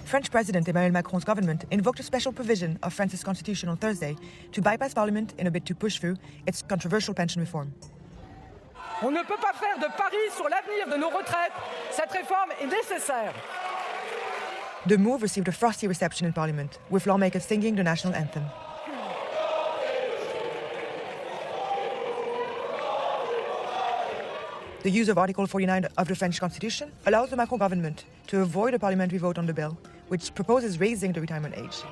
French President Emmanuel Macron's government invoked a special provision of France's constitution on Thursday to bypass Parliament in a bid to push through its controversial pension reform. On ne peut pas faire de paris sur l'avenir de nos retraites. Cette réforme est nécessaire. The move received a frosty reception in Parliament, with lawmakers singing the national anthem. The use of Article 49 of the French Constitution allows the Macron government to avoid a parliamentary vote on the bill, which proposes raising the retirement age.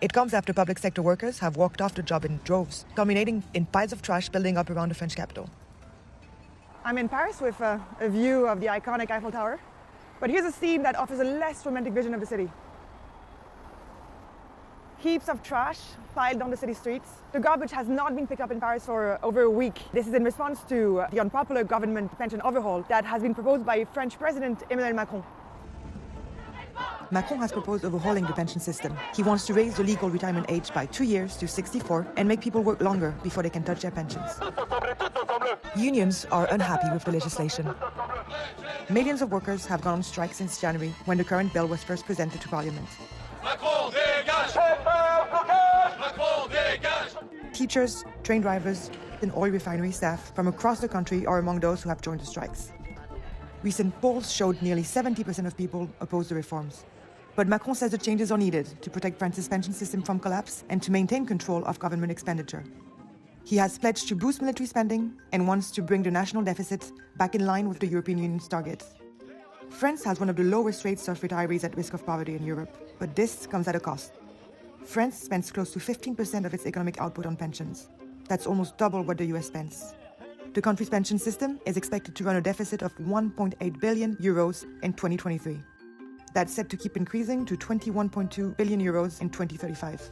It comes after public sector workers have walked off the job in droves, culminating in piles of trash building up around the French capital. I'm in Paris with a view of the iconic Eiffel Tower, but here's a scene that offers a less romantic vision of the city. Heaps of trash piled on the city streets. The garbage has not been picked up in Paris for over a week. This is in response to the unpopular government pension overhaul that has been proposed by French President Emmanuel Macron. Macron has proposed overhauling the pension system. He wants to raise the legal retirement age by 2 years to 64 and make people work longer before they can touch their pensions. Unions are unhappy with the legislation. Millions of workers have gone on strike since January, when the current bill was first presented to Parliament. Macron dégage! Macron dégage! Teachers, train drivers, and oil refinery staff from across the country are among those who have joined the strikes. Recent polls showed nearly 70% of people oppose the reforms. But Macron says the changes are needed to protect France's pension system from collapse and to maintain control of government expenditure. He has pledged to boost military spending and wants to bring the national deficit back in line with the European Union's target. France has one of the lowest rates of retirees at risk of poverty in Europe, but this comes at a cost. France spends close to 15% of its economic output on pensions. That's almost double what the US spends. The country's pension system is expected to run a deficit of 1.8 billion euros in 2023. That's set to keep increasing to 21.2 billion euros in 2035.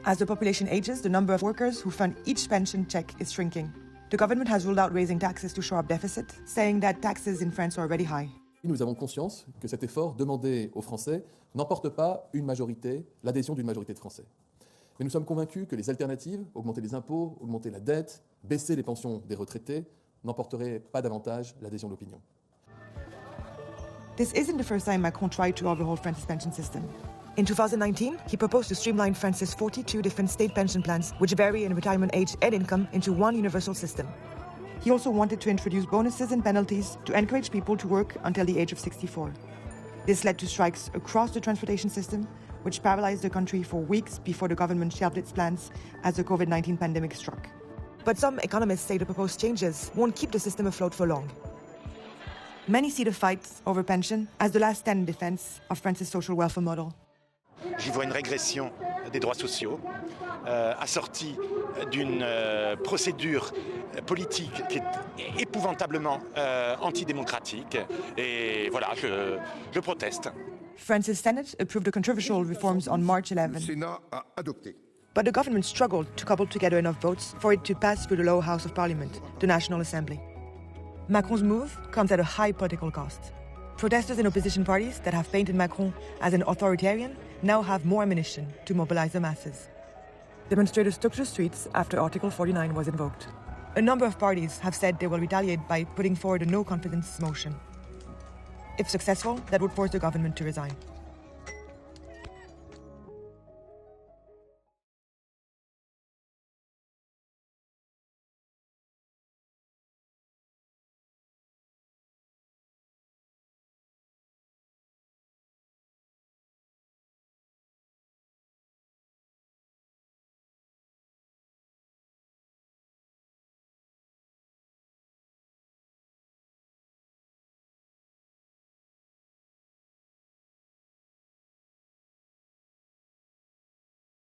As the population ages, the number of workers who fund each pension check is shrinking. The government has ruled out raising taxes to shore up deficit, saying that taxes in France are already high. Nous avons conscience que cet effort demandé aux Français n'emporte pas l'adhésion d'une majorité de Français. Mais nous sommes convaincus que les alternatives, augmenter les impôts, augmenter la dette, baisser les pensions des retraités, n'emporteraient pas davantage l'adhésion de l'opinion. This isn't the first time Macron tried to overhaul France's pension system. In 2019, he proposed to streamline France's 42 different state pension plans, which vary in retirement age and income, into one universal system. He also wanted to introduce bonuses and penalties to encourage people to work until the age of 64. This led to strikes across the transportation system, which paralyzed the country for weeks before the government shelved its plans as the COVID-19 pandemic struck. But some economists say the proposed changes won't keep the system afloat for long. Many see the fight over pension as the last stand in defense of France's social welfare model. J'y vois une régression des droits sociaux, assortie d'une procédure politique qui est épouvantablement antidémocratique. Et voilà, je proteste. France's Senate approved the controversial reforms on March 11. But the government struggled to cobble together enough votes for it to pass through the lower house of parliament, the National Assembly. Macron's move comes at a high political cost. Protesters in opposition parties that have painted Macron as an authoritarian now have more ammunition to mobilize the masses. Demonstrators took to the streets after Article 49 was invoked. A number of parties have said they will retaliate by putting forward a no-confidence motion. If successful, that would force the government to resign.